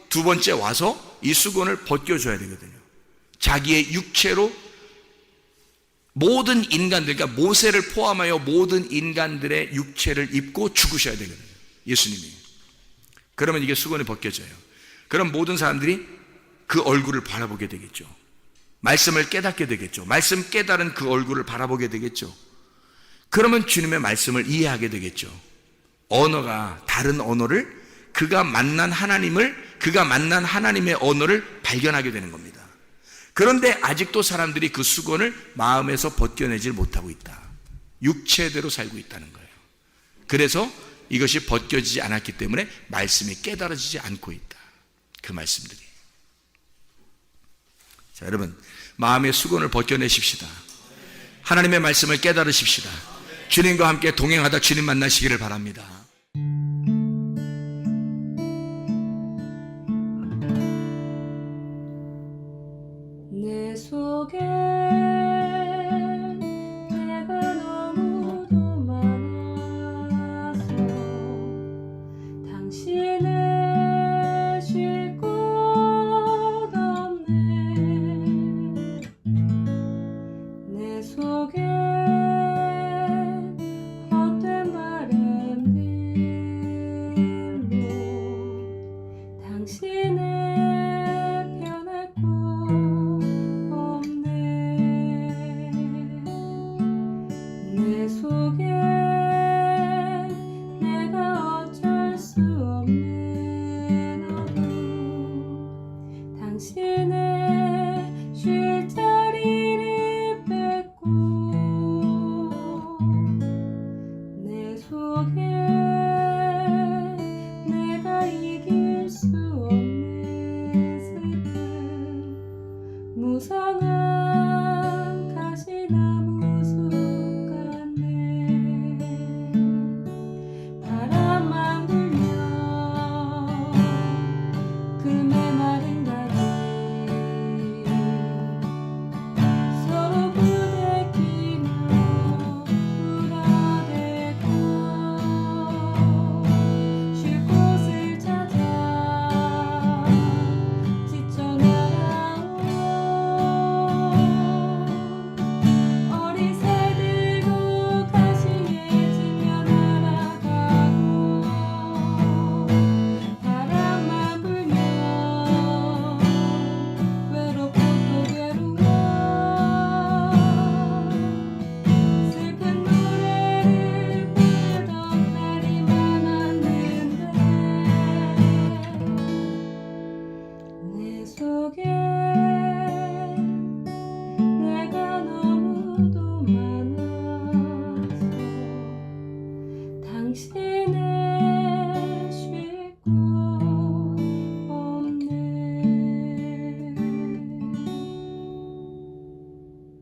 두 번째 와서 이 수건을 벗겨줘야 되거든요. 자기의 육체로 모든 인간들, 그러니까 모세를 포함하여 모든 인간들의 육체를 입고 죽으셔야 되거든요. 예수님이. 그러면 이게 수건이 벗겨져요. 그럼 모든 사람들이 그 얼굴을 바라보게 되겠죠. 말씀을 깨닫게 되겠죠. 말씀 깨달은 그 얼굴을 바라보게 되겠죠. 그러면 주님의 말씀을 이해하게 되겠죠. 언어가 다른 언어를 그가 만난 하나님의 언어를 발견하게 되는 겁니다. 그런데 아직도 사람들이 그 수건을 마음에서 벗겨내질 못하고 있다. 육체대로 살고 있다는 거예요. 그래서 이것이 벗겨지지 않았기 때문에 말씀이 깨달아지지 않고 있다. 그 말씀들이. 자, 여러분, 마음의 수건을 벗겨내십시다. 하나님의 말씀을 깨달으십시다. 주님과 함께 동행하다 주님 만나시기를 바랍니다. 내 속에 내가 너무도 많아서 당신을 쉴 곳 없네. 내 속에 헛된 바램들로 당신을 변할 곳 없네. 내 속에 내가 어쩔 수 없는 어둠 당신의 쉴 자리를 뺏고 내 속에 내가 이길 수 없는 슬픔 무성한